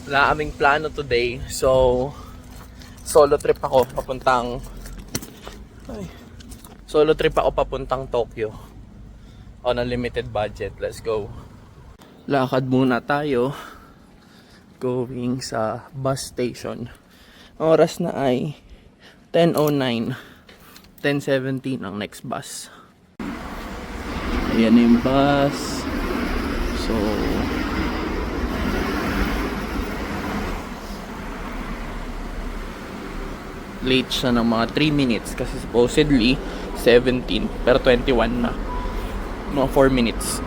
Wala kaming plano today. So, solo trip ako papuntang Tokyo on a limited budget. Let's go. Lakad muna tayo going sa bus station. Oras na ay 10:09. 10:17 ang next bus. Ayan na yung bus. So, late siya ng mga 3 minutes kasi supposedly 17 pero 21 na. Mga 4 minutes.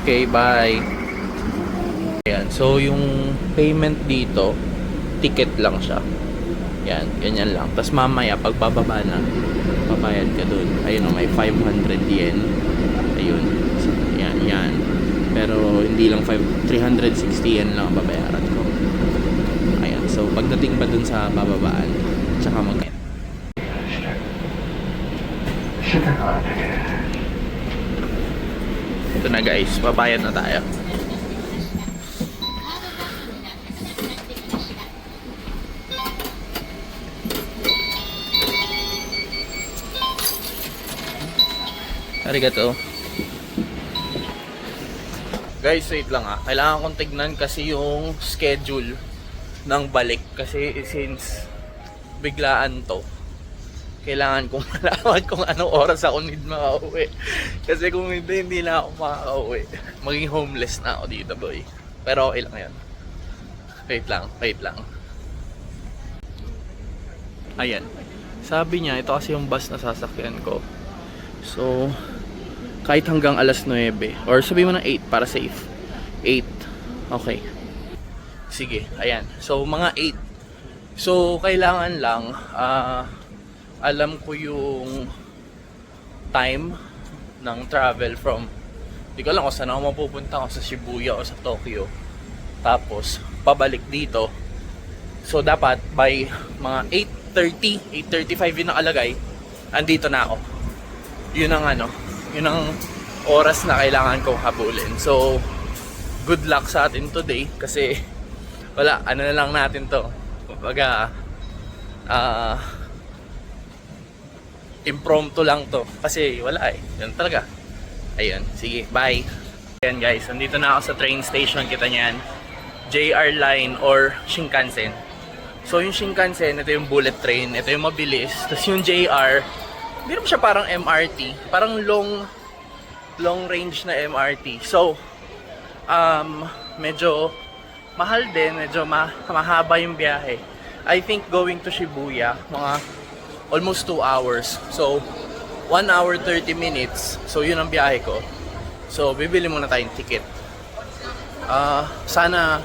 Okay, bye. Ayan, so yung payment dito, ticket lang siya. Yan, ganyan lang. Tapos mamaya, pag bababa na, babayad ka dun. Ayun, may 500 yen. Ayun. So, yan. Pero hindi lang 360 yen lang ang babayaran ko. Ayan, so pagdating pa dun sa bababaan, tsaka ito na guys, babayad na tayo. Arigato. Guys, wait lang ah. Kailangan kong tignan kasi yung schedule ng balik. Kasi since biglaan to, kailangan kong malaman kung anong oras ako need makauwi. Kasi kung hindi na ako makauwi. Maging homeless na ako dito, boy. Pero okay lang yan. Wait lang. Ayan. Sabi niya, ito kasi yung bus na sasakyan ko. So, kahit hanggang alas 9 or sabihin mo na 8 para safe. 8. Okay. Sige, ayan. So, mga 8. So, kailangan lang alam ko yung time ng travel from, di ko alam kung saan ako mapupunta, kung sa Shibuya o sa Tokyo. Tapos, pabalik dito. So, dapat by mga 8:30, 8:35 yung nakalagay, andito na ako. Yun ang oras na kailangan kong habulin. So, good luck sa atin today kasi wala, ano na lang natin to. Kumbaga, impromptu lang to kasi wala yan talaga. Ayun, sige, bye. Ayan guys, nandito na ako sa train station. Kita niyan, JR line or Shinkansen. So yung Shinkansen, ito yung bullet train, ito yung mabilis. Tapos yung JR, hindi naman siya parang MRT, parang long range na MRT. So medyo mahal din, medyo mahaba yung biyahe. I think going to Shibuya, mga almost 2 hours. So 1 hour 30 minutes. So yun ang biyahe ko. So bibili muna tayong ticket. Sana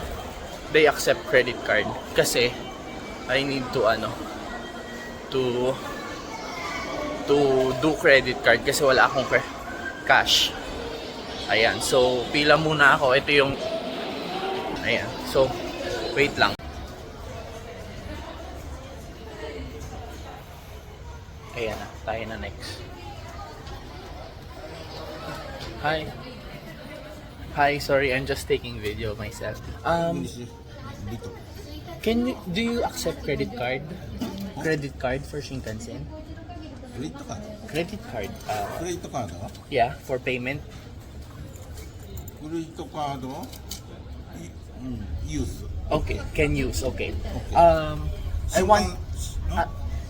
they accept credit card kasi I need to do credit card kasi wala akong cash. Ayan, so pila muna ako. Ito yung ayan. So wait lang. Ayan na, tayo na next. Hi, sorry, I'm just taking video of myself. Do you accept credit card? Credit card for Shinkansen? Credit card. Credit card? Yeah, for payment. Credit card? Use. Okay, can use. Okay. Okay.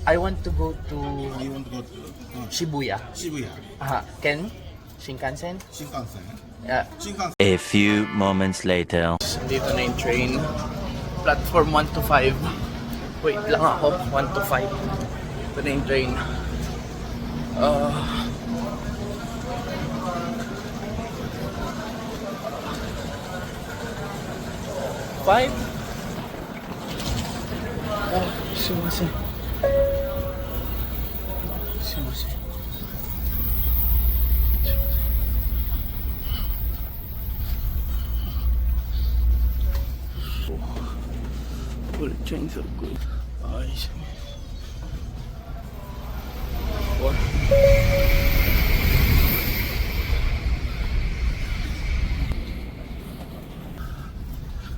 I want to go to I want to go to Shibuya. Shibuya. Can Shinkansen? Shinkansen. Yeah. Shinkansen. A few moments later. Dito na yung train. Platform 1 to 5. Wait lang ako. 1 to 5. Ito na yung train. 5?すいません。すいません。Bullet trains are good. Ayos. What?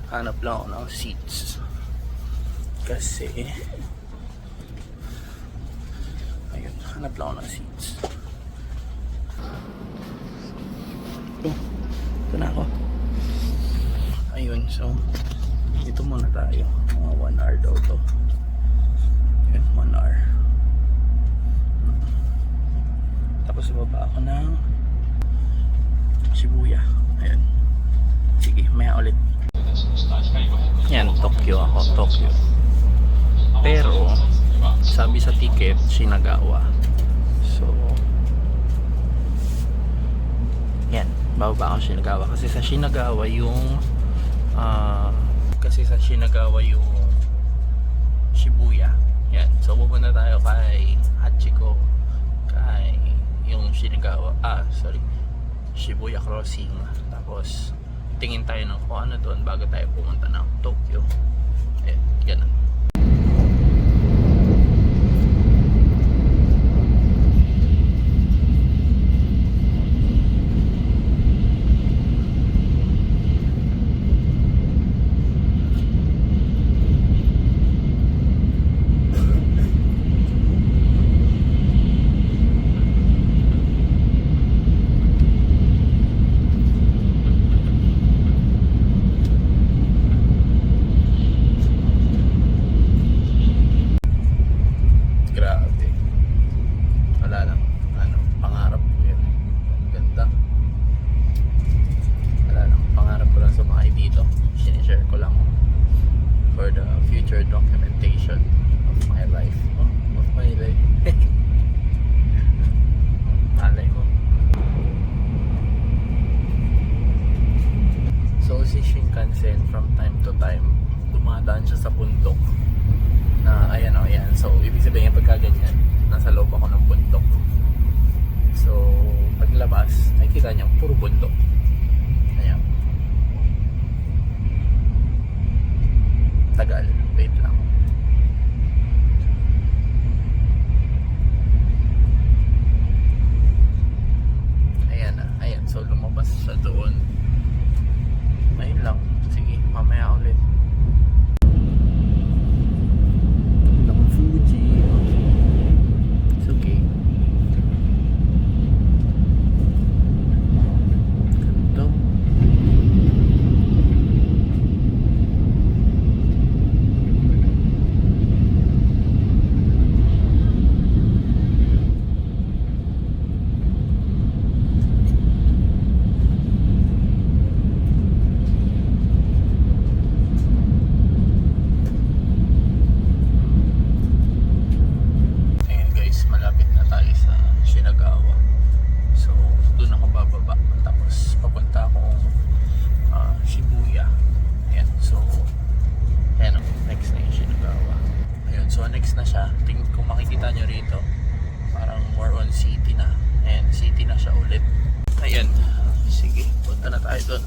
hanap lang ako ng seats. Kasi ayun, hanap lang ako ng seats. Ito na ako. Ayun, so dito muna tayo. Mga 1 hour daw to. Ayun, 1 hour. Tapos baba ako ng Shibuya. Ayun. Sige, maya ulit. Yan, Tokyo ako. Tokyo. Pero sabi sa ticket, Shinagawa. So yan, bababa ako Shinagawa. Kasi sa Shinagawa yung Shibuya. Yan. So pupunta tayo kay Hachiko, kay yung Shibuya Crossing. Tapos tingin tayo ng kung ano doon bago tayo pumunta ng Tokyo. Ayan, ganun. Documentation of my life. Of my life. Malay ko. So si Shinkansen from time to time dumadaan siya sa bundok na ayan o ayan. So ibig sabihin pagka ganyan nasa loob ako ng bundok. So paglabas ay kita niya puro bundok. Ayan. Tagal. Wait lang. Ayan na. Ayan. So lumabas siya doon. Ayun lang. Sige. Mamaya ulit. Lang Fuji. It's okay. Ganito. na siya. Kung makikita nyo rito, parang more on city na. And city na siya ulit. Ayan. Sige, punta na tayo doon.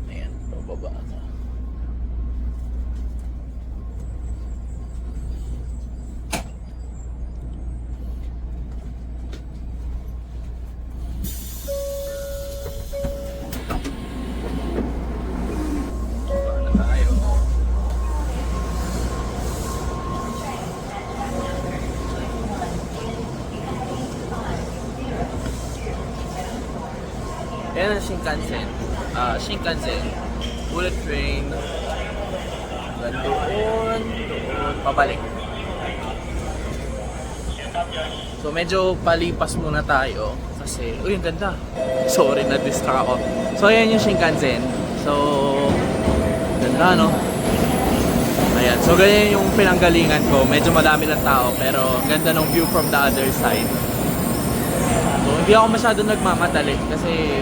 Ayan, bababa na. Ayan ang Shinkansen. Shinkansen, bullet train, doon, pabalik. So medyo palipas muna tayo kasi, uy, ang ganda. Sorry, na-distract ako. So ayan yung Shinkansen. So, ganda no? Ayan, so ganyan yung pinanggalingan ko. Medyo madami lang tao pero ang ganda ng view from the other side. So hindi ako masyado nagmamadali kasi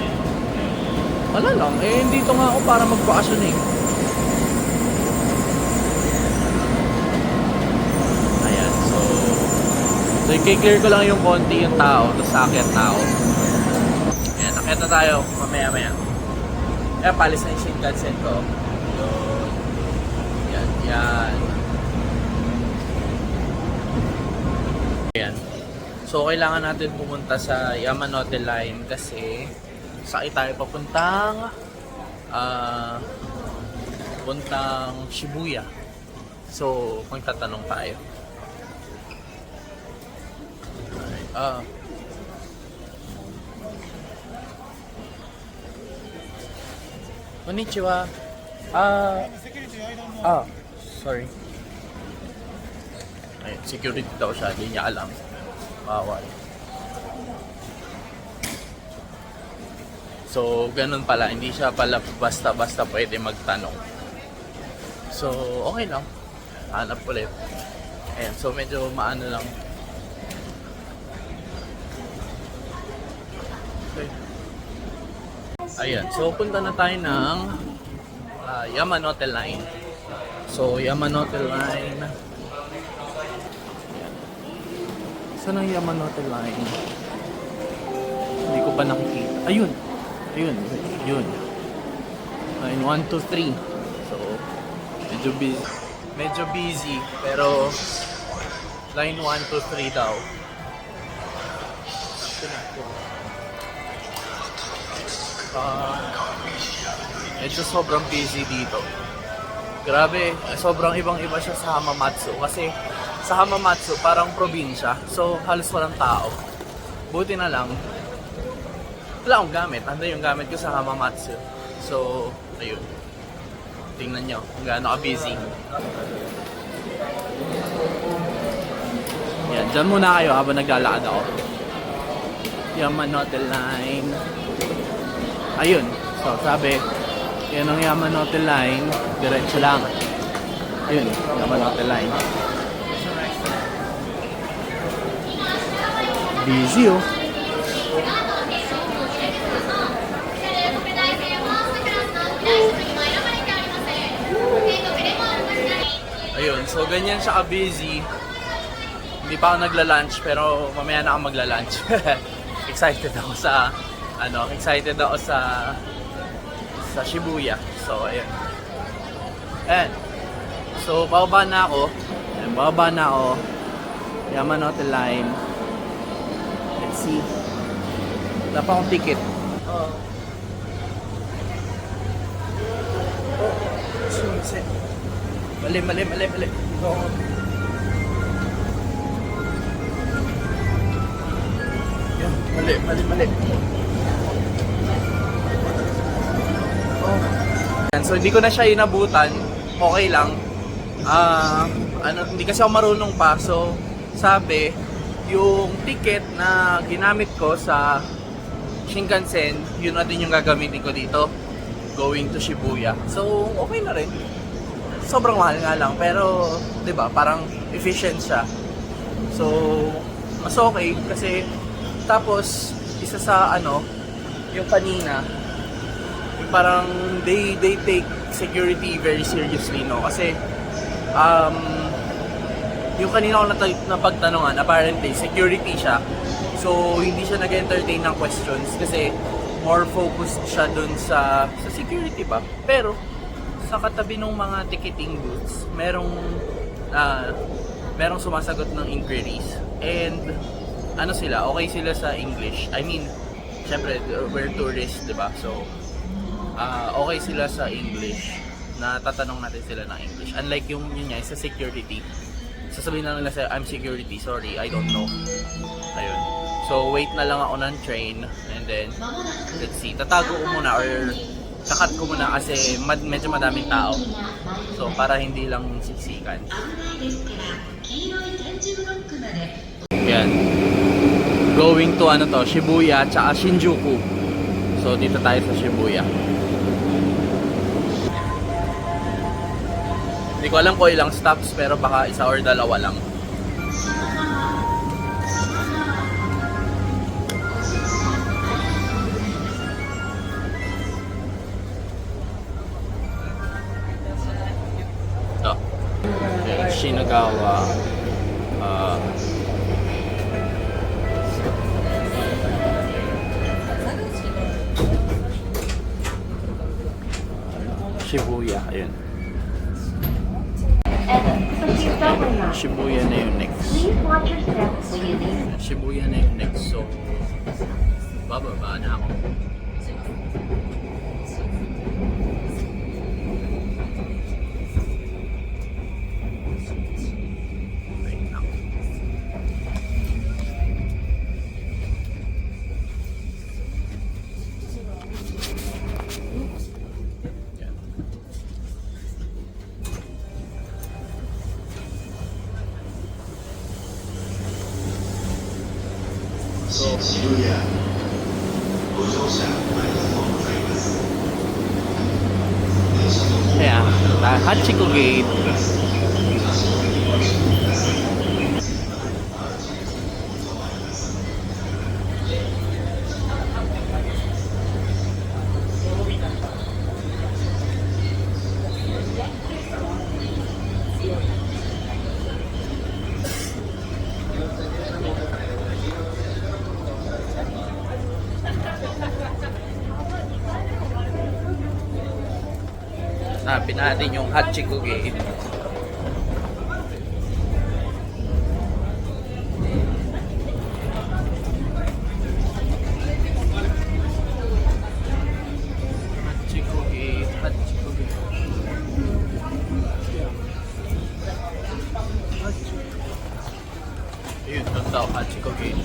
wala lang, dito nga ako para magbakasyon eh. Ayan, so i-clear ko lang yung konti yung tao, tapos aakyat na ako. Ayan, aakyat na tayo, mamaya-maya. Ayan, palis na yung Shinkansen ko. Yan. So, kailangan natin pumunta sa Yamanote Line kasi sakay tayo papuntang Shibuya. So, magtatanong tayo. Konnichiwa. Sorry. Ay, security daw siya, hindi niya alam. Bawal. So, ganun pala. Hindi siya pala basta-basta pwede magtanong. So, okay lang. Hanap ulit. Ayan, so medyo maano lang. Okay. Ayan, so punta na tayo ng Yamanote Line. So, Yamanote Line. Saan ang Yamanote Line? Hindi ko pa nakikita. Ayun! Ayun. Line 1, 2, 3. So, medyo busy. Pero, line 1, 2, 3 daw. Medyo sobrang busy dito. Grabe, sobrang ibang-iba siya sa Hamamatsu. Kasi sa Hamamatsu, parang probinsya. So, halos walang tao. Buti na lang, wala akong gamit. Ano yung gamit ko sa Hamamatsu. So, ayun. Tingnan nyo kung gaano ka-busy. Yan, dyan muna kayo habang naglalakad ako. Yamanote Line. Ayun. So, sabi, yan ang Yamanote Line. Diretso lang. Ayun, Yamanote Line. Busy oh. Ayun, so ganyan siya ka-busy. Hindi pa ako nagla-lunch pero mamaya na ako magla-lunch. Excited ako sa Shibuya. So ayun. And so bababa na ako. Yamanote Line. Let's see. Wala pa akong ticket. Mali. Yan, mali. So hindi ko na siya inabutan. Okay lang. Hindi kasi ako marunong pa. So sabi, yung ticket na ginamit ko sa Shinkansen, yun na din yung gagamitin ko dito. Going to Shibuya. So okay na rin. Sobrang mahal nga lang, pero 'di ba, parang efficient siya. So mas okay kasi tapos isa sa yung kanina, yung parang they take security very seriously, no? Kasi yung kanina ko napagtanungan, apparently security siya. So hindi siya nag-entertain ng questions kasi more focused siya dun sa security pa. Pero sa katabi ng mga ticketing booths, merong sumasagot ng inquiries. And sila, okay sila sa English. I mean, syempre, we're tourists, di ba? So, okay sila sa English. Natatanong natin sila ng English. Unlike yun niya, sa security. Sasabihin na nila I'm security, sorry, I don't know. Ayun. So, wait na lang ako ng train. And then, let's see. Tatago ko muna or kakat ko muna kasi medyo madaming tao. So, para hindi lang siksikan. Yan. Going to Shibuya tsaka Shinjuku. So, dito tayo sa Shibuya. Hindi ko alam kung ilang stops pero baka isa or dalawa lang. Ito. Okay, Shinagawa. Shibuya, ayun. Shibuya na yung next. Please watch your steps when you leave. Shibuya na yung next, so bababa na ako. Wait lang. Yan. So, kaya, Hachiko Gate. Hanapin natin yung Hachiko Gate. Hachiko Gate, Hachiko Gate. Ayun, doon daw, Hachiko Gate.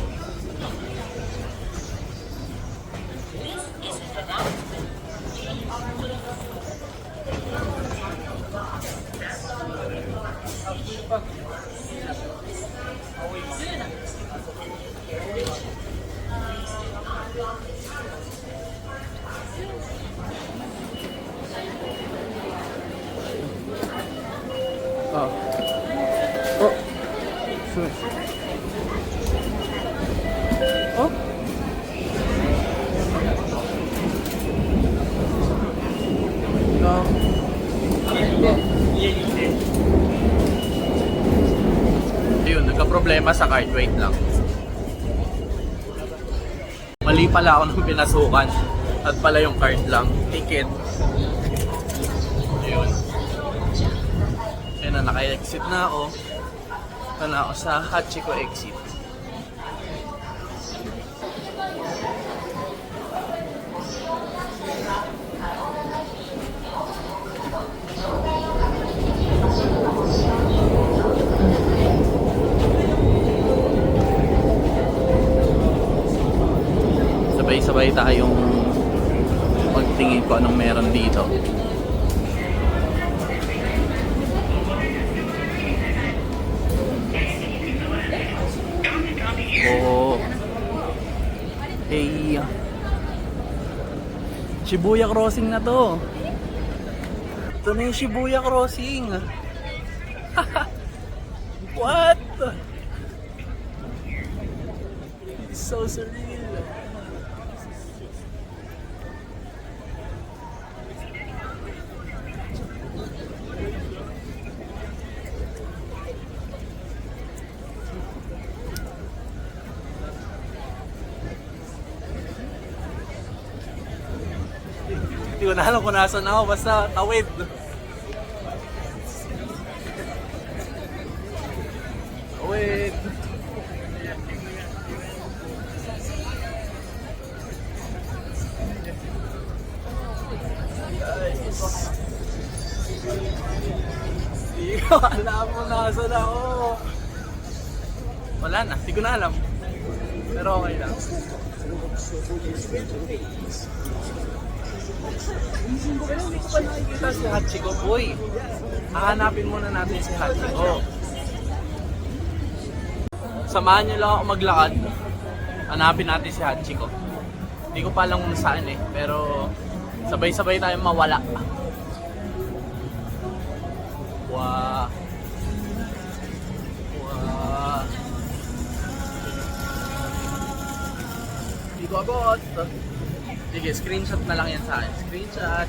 Oh. Oh. Sure. Oh. No. Ayun, nagka-problema sa card. Wait lang. Mali pala ako nung pinasukan. At pala yung card lang. Ticket. Ayun. Ayun na, naka-exit na ako. Ito na ako sa Hachiko exit. Sabay-sabay tayong magtingin ko anong meron dito. Oh. Hey. Shibuya Crossing na to. Ito na yung Shibuya Crossing. What? It's so surreal. Hindi ko na alam kung nasan ako, basta tawid. Tawid. Guys. Hindi ko alam kung nasan ako. Wala na, hindi ko na alam. Pero okay lang. Pero hindi ko pa nakikita si Hachiko, boy. Hahanapin muna natin si Hachiko. Samahan niyo lang ako maglakad. Hanapin natin si Hachiko. Hindi ko pa alam kung saan eh. Pero sabay-sabay tayong mawala. Wow. Wow. Hindi ko abot. Sige, screenshot na lang yan sa akin. Screenshot.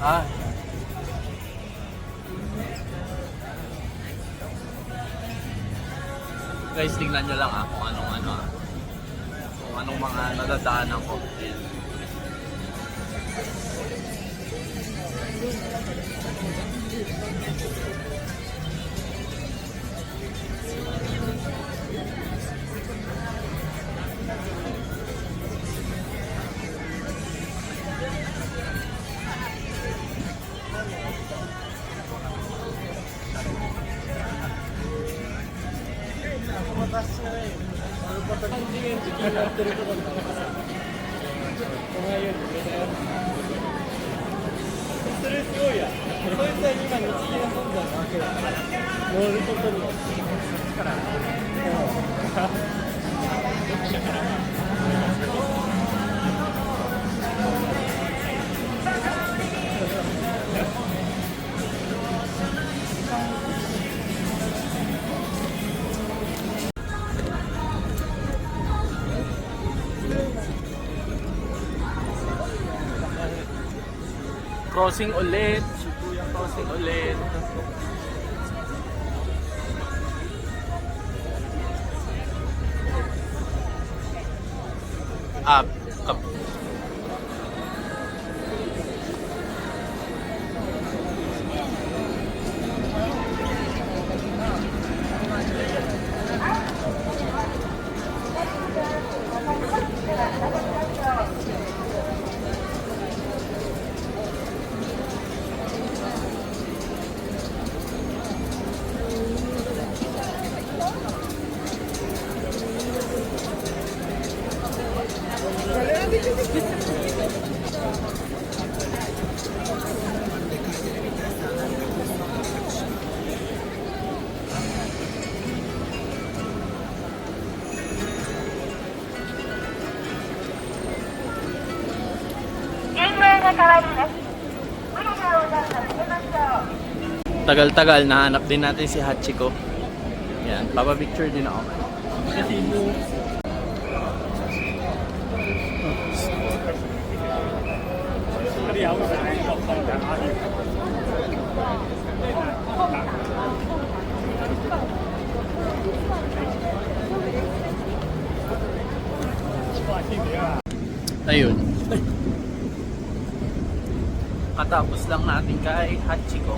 Ah. Guys, tingnan nyo lang kung anong kung anong mga nadadaanan ko. Ayan. Crossing ulit. Shibuya crossing ulit. Up. Up. Tagal-tagal, nahanap din natin si Hachiko. Yan, papapicture din ako. Ayun. Katapos lang natin kay Hachiko.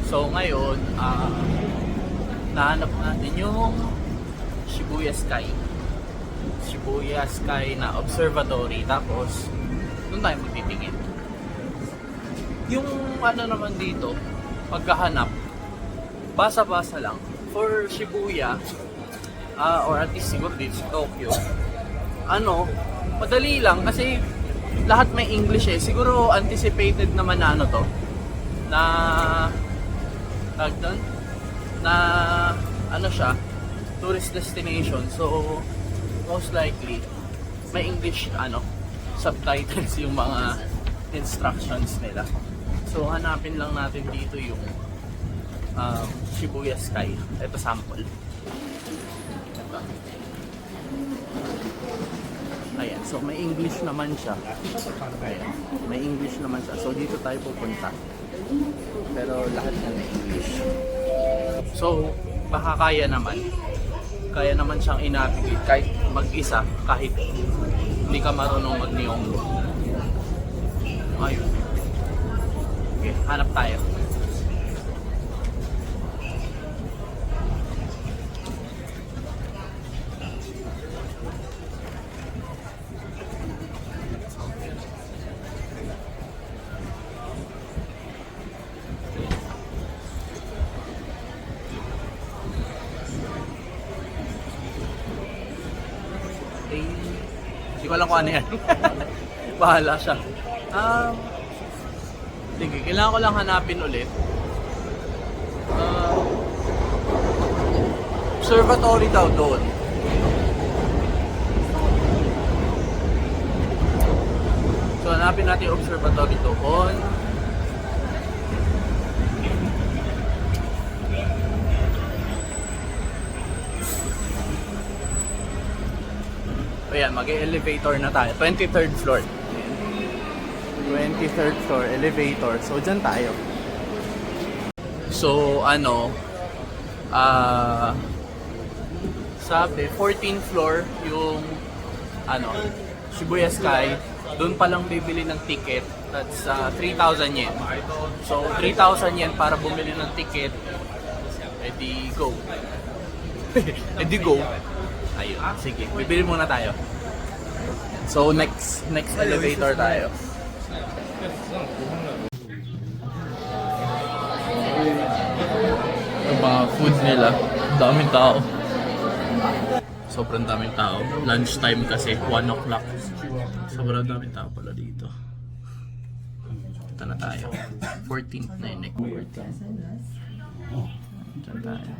So ngayon, nahanap natin yung Shibuya Sky. Shibuya Sky na observatory. Tapos, doon tayo magtitingin. Yung ano naman dito, pagkahanap, basa-basa lang. For Shibuya, or at least siguro dito sa Tokyo, madali lang kasi lahat may English eh. Siguro anticipated naman na to, na siya, tourist destination. So most likely may English subtitles yung mga instructions nila. So hanapin lang natin dito yung Shibuya Sky. Ito sample. Ito. Ayan, so may English naman siya. Ayan, may English naman siya. So dito tayo pupunta. Pero lahat na may English. So, baka kaya naman. Kaya naman siyang i-navigate kahit mag-isa, kahit hindi ka marunong mag-Nihongo. Ayun. Okay, hanap tayo. Hindi ko alam kung ano yan. Bahala siya. Sige, kailangan ko lang hanapin ulit. Observatory daw doon. So hanapin natin yung observatory doon. Ayan, mag-elevator na tayo. 23rd floor. 23rd floor, elevator. So, dyan tayo. So, sabi, 14th floor yung, Shibuya Sky. Doon pa lang bibili ng ticket. That's 3,000 yen. So 3,000 yen para bumili ng ticket. Edi go. Edi go. Ayun, sige. Bibili muna tayo. So next elevator tayo. Yung mga food nila, daming tao. Sobrang daming tao. Lunch time kasi, 1 o'clock. Sobrang daming tao pala dito. Ito na tayo. 14th na yun. 14th. Diyan tayo.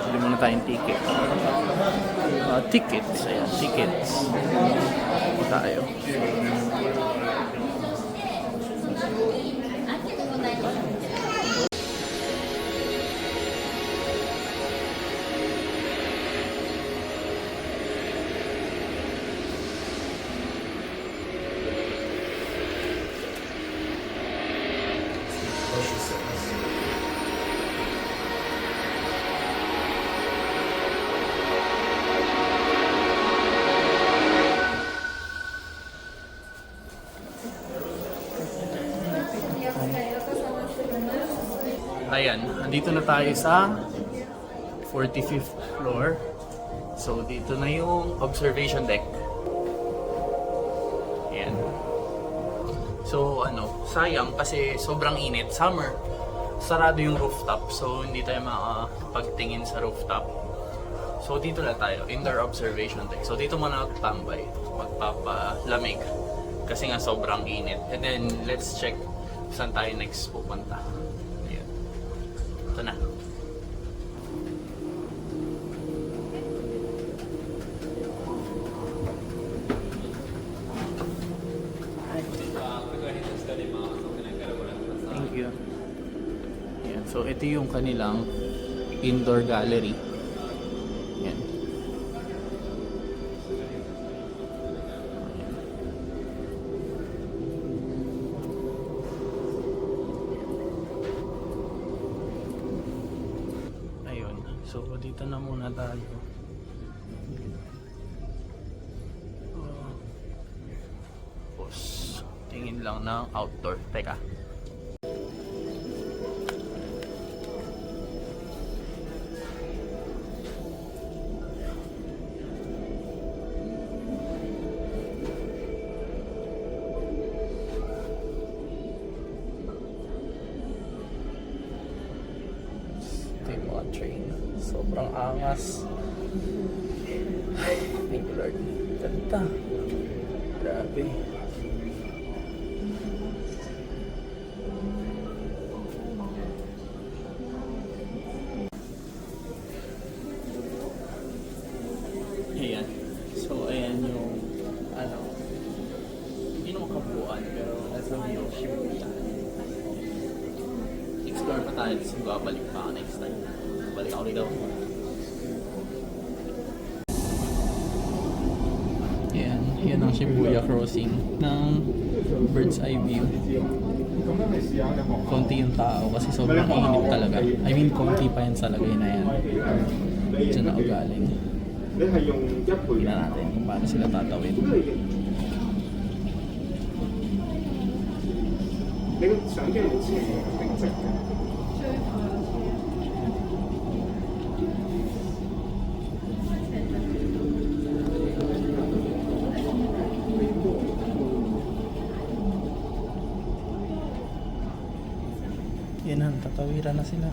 Bili muna tayong ticket. Tickets. Ayan, tickets. Ito tayo. Ayan, andito na tayo sa 45th floor. So, dito na yung observation deck. Ayan. So, sayang kasi sobrang init. Summer, sarado yung rooftop. So, hindi tayo makapagtingin sa rooftop. So, dito na tayo, indoor observation deck. So, dito muna ako tambay, magpapalamig. Kasi nga sobrang init. And then, let's check saan tayo next pupunta. Ito na. Thank you. Yan. So, ito yung kanilang indoor gallery. Yan. So, dito na muna tayo. Tapos, tingin lang ng outdoor. Teka. Ito yung mga train. Sobrang angas. Ay, thank you Lord. Ganda. Grabe. Ayan. So, ayan yung hindi naman kabuuan pero nasa yung Shibuya. Explore pa tayo kasi babalik pa ako next time. Balik ako dito. Yan ang Shibuya crossing ng bird's eye view. Konti yung tao kasi sobrang init talaga. I mean, konti pa yan sa lagay na yan. Diyan ako galing. Tingnan natin kung paano sila tatawid. Yan na, tatawiran na sila.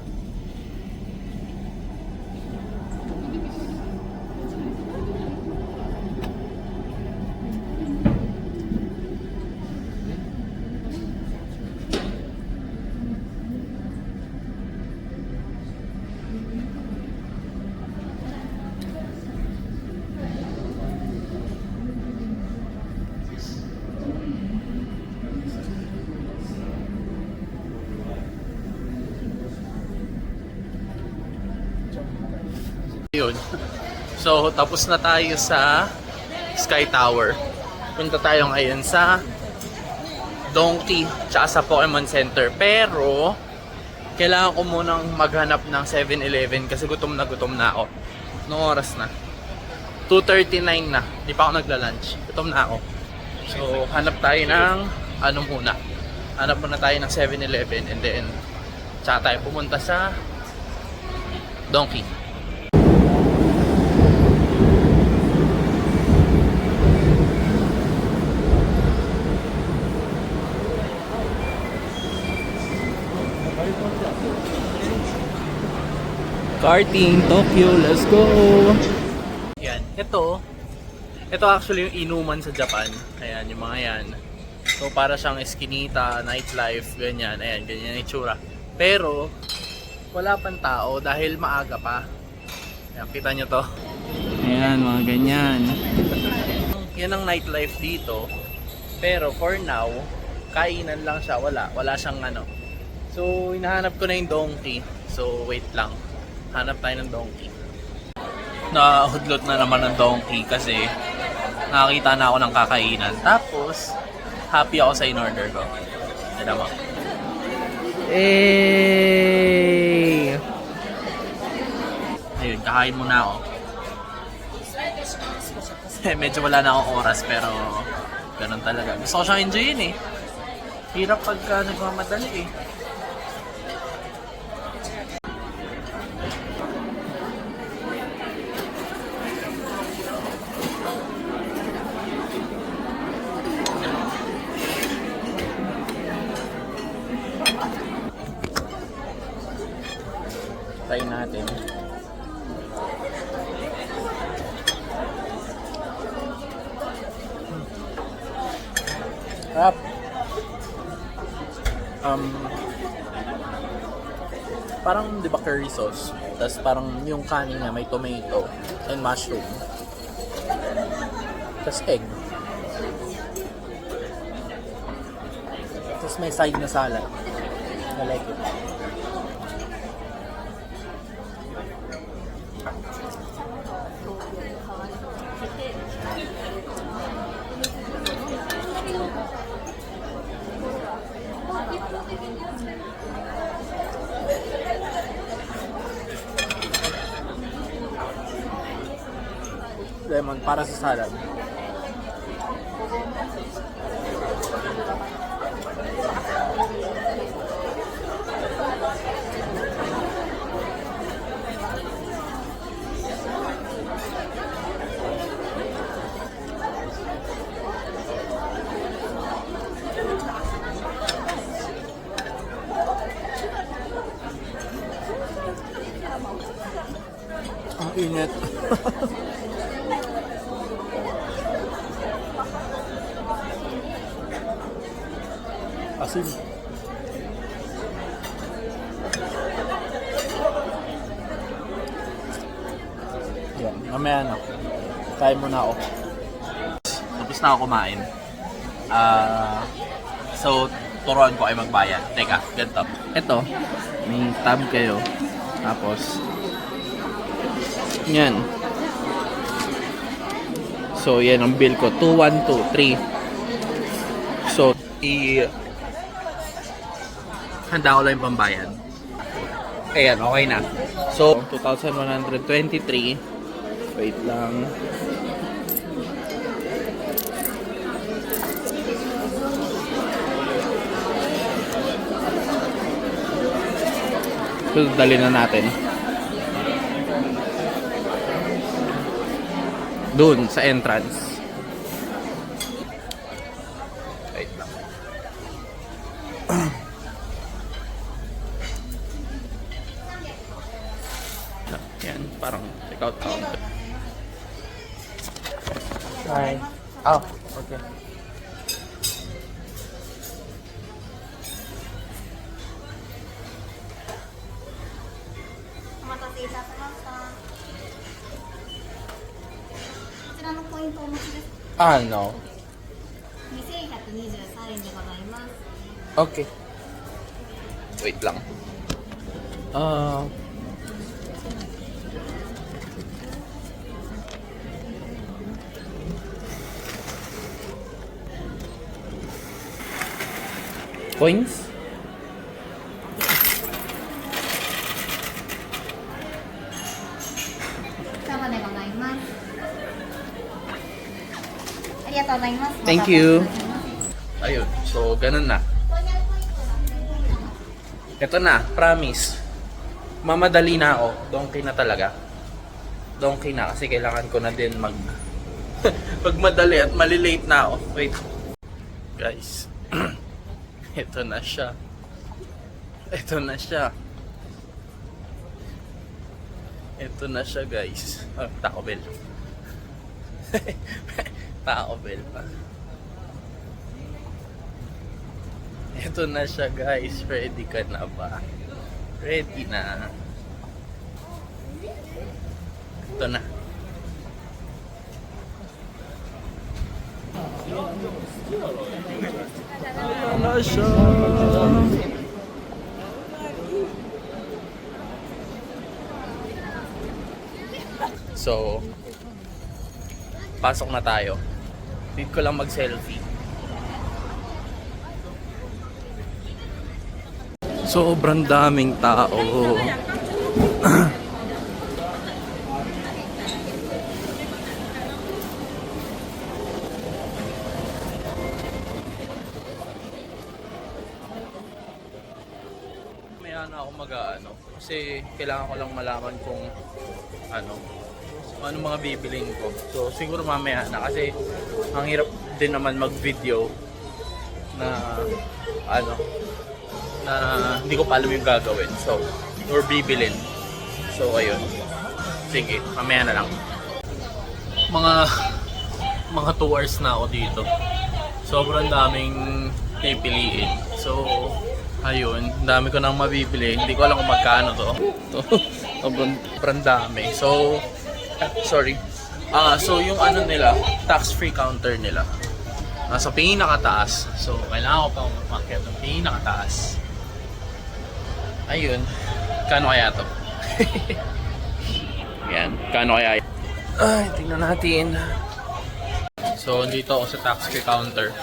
Yun. So, tapos na tayo sa Sky Tower. Punta tayo ngayon sa Donkey tsaka sa Pokemon Center. Pero, kailangan ko munang maghanap ng 7-Eleven kasi gutom na ako. Noong oras na? 2:39 na. Di pa ako nagla-lunch. Gutom na ako. So, hanap tayo ng ano muna. Hanap muna tayo ng 7-Eleven and then tsaka tayo pumunta sa Donkey. Karting Tokyo, let's go! Yan, ito actually yung inuman sa Japan. Ayan, yung mga yan. So para siyang eskinita, nightlife, ganyan. Ayan, ganyan yung itsura. Pero, wala pang tao dahil maaga pa. Ayan, kita nyo to. Ayan, mga ganyan. Yan ang nightlife dito. Pero for now, kainan lang siya. Wala siyang ano. So, hinahanap ko na yung donkey. So, wait lang. Hanap tayo ng donkey. Nahudlot na naman ng donkey kasi nakakita na ako ng kakainan. Tapos, happy ako sa in-order ko. Yan naman. Hey! Ayun, kakain muna ako. Medyo wala na akong oras pero ganun talaga. Gusto ko siyang enjoyin eh. Hirap pagka nagmamadali eh. Try natin. Sarap. Parang di ba curry sauce? Tapos parang yung kanin niya may tomato and mushroom. Tapos egg. Tapos may side na salad. I like it. Lemon para sa salad. Ang init. Asim. Yan, mamaya na. Kain muna ako. Tapos na ako kumain. So, turuan ko ay magbayad. Teka, ganito. Ito, may tab kayo. Tapos, yan. So, yan ang bill ko. 2123. So, handa ko lang yung pambayad. Ayan, okay na. So, 2,123. Wait lang. So, dali na natin. Doon, sa entrance. Wait lang. Yan, parang check-out counter. Hi. Oh, okay. Ah, no. 2123円でございます。 Okay. Wait lang. Coins? Thank you. Ayun, so ganun na. Ito na, promise. Mamadali na ako. Donkey na talaga. Donkey na kasi kailangan ko na din magmadali at malilate na ako. Wait. Guys. Ito na siya. Ito na siya. Ito na siya, guys. Oh, Taco Bell. Taco Bell pa. Ito na siya, guys. Ready ka na ba? Ready na. Ito na. Ito na siya. So, pasok na tayo. Need ko lang mag-selfie. Sobrang daming tao. Maya na ako mag-ano kasi kailangan ko lang malaman kung ano mga bibilin ko. So siguro mamaya na kasi ang hirap din naman mag-video na na hindi ko pa alam yung gagawin. So, or bibilin. So ayun. Sige, mamaya na lang. Mga 2 hours na ako dito. Sobrang daming pipiliin. So ayun, dami ko nang mabibili. Hindi ko alam kung magkano to. Sobrang dami. So sorry. So yung ano nila, tax-free counter nila. Nasa pinakataas. So kailangan ko pang umakyat ng pinakataas. Ayun. Kano kaya to? Yan. Kano kaya? Ay, tingnan natin. So dito ako sa tax-free counter.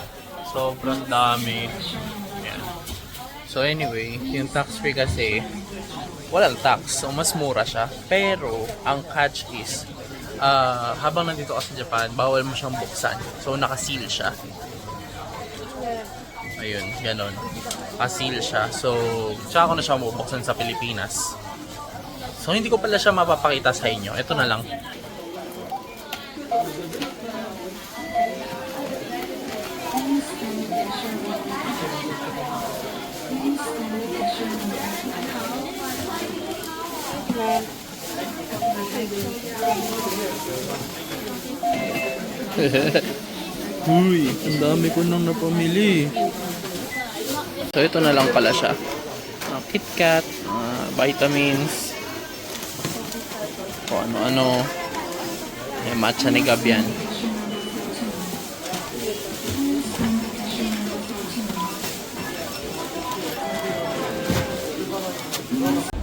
Sobrang dami. Yan. So anyway, yung tax-free kasi walang tax, so mas mura siya. Pero ang catch is habang nandito ka sa Japan, bawal mo siyang buksan. So naka-seal siya. Ayun, ganon. Naka-seal siya. So tsaka ko na siya mabuksan sa Pilipinas. So hindi ko pala siya mapapakita sa inyo. Ito na lang. Uy, ang dami ko nang napamili. So ito na lang pala siya. KitKat, vitamins, o ano-ano. Matcha ni Gab yan.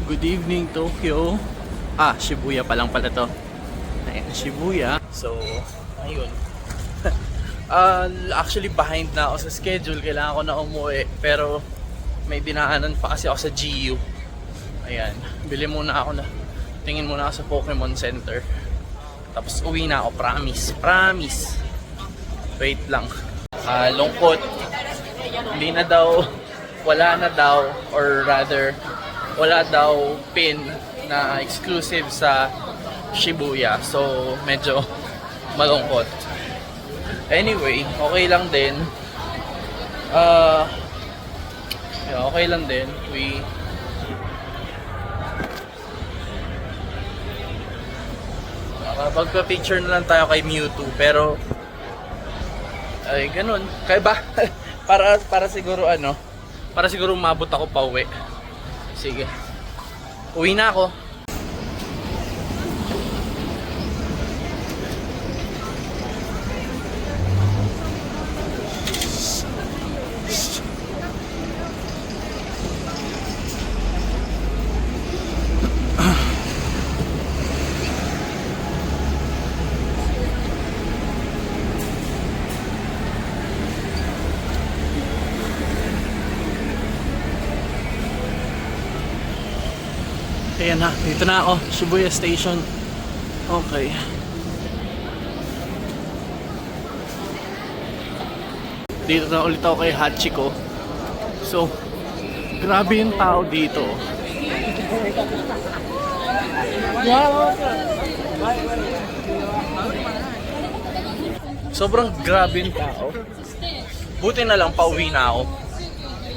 Good evening, Tokyo. Shibuya pa lang pala to. Ayan, Shibuya. So, ayun. Actually, behind na ako sa schedule. Kailangan ko na umuwi. Pero, may dinaanan pa kasi ako sa GU. Ayan. Bili muna ako na. Tingin muna ako sa Pokemon Center. Tapos, uwi na ako. Promise. Promise. Wait lang. Lungkot. Hindi na daw. Wala na daw. Or rather, wala daw pin na exclusive sa Shibuya. So, medyo malungkot. Anyway, okay lang din. Okay lang din. Pagpa-picture na lang tayo kay Mewtwo. Pero, ay, ganun. Kaya ba? para siguro para siguro umabot ako pa uwi. Sige. Uwi na ako. Ayan na, dito na ako, Shibuya Station. Okay. Dito na ulit ako kay Hachiko. So, grabe yung tao dito. Sobrang grabe yung tao. Buti na lang, pauwi na ako.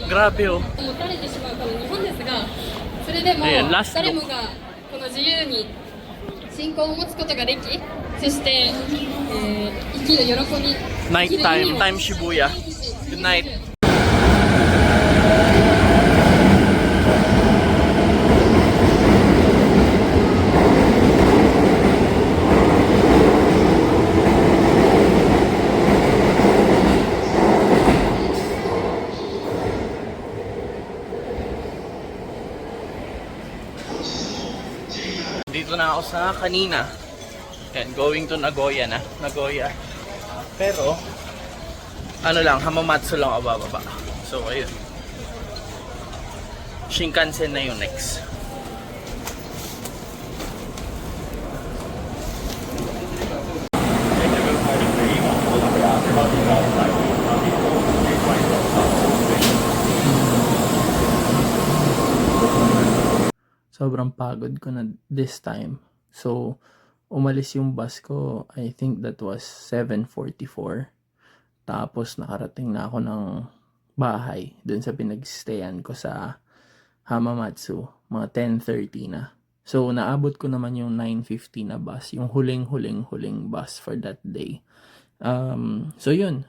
Grabe oh. 持たれてしまうこの日本ですが、それでもラスト誰もがこの自由に信仰を持つことができ、そして、生きる喜び、 Night 生きる time, 意味を time Shibuya. Good night. Dito na ako sa kanina. And going to Nagoya na. Nagoya. Pero, ano lang, Hamamatsu lang ako bababa. So, ayun. Shinkansen na yung next. Sobrang pagod ko na this time. So, umalis yung bus ko, I think that was 7:44. Tapos nakarating na ako ng bahay dun sa pinagstayan ko sa Hamamatsu, mga 10:30 na. So, naabot ko naman yung 9:50 na bus, yung huling bus for that day. So yun,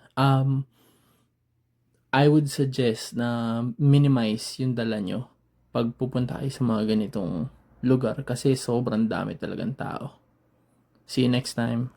I would suggest na minimize yung dala nyo pag pupunta kayo sa mga ganitong lugar kasi sobrang dami talagang tao. See you next time.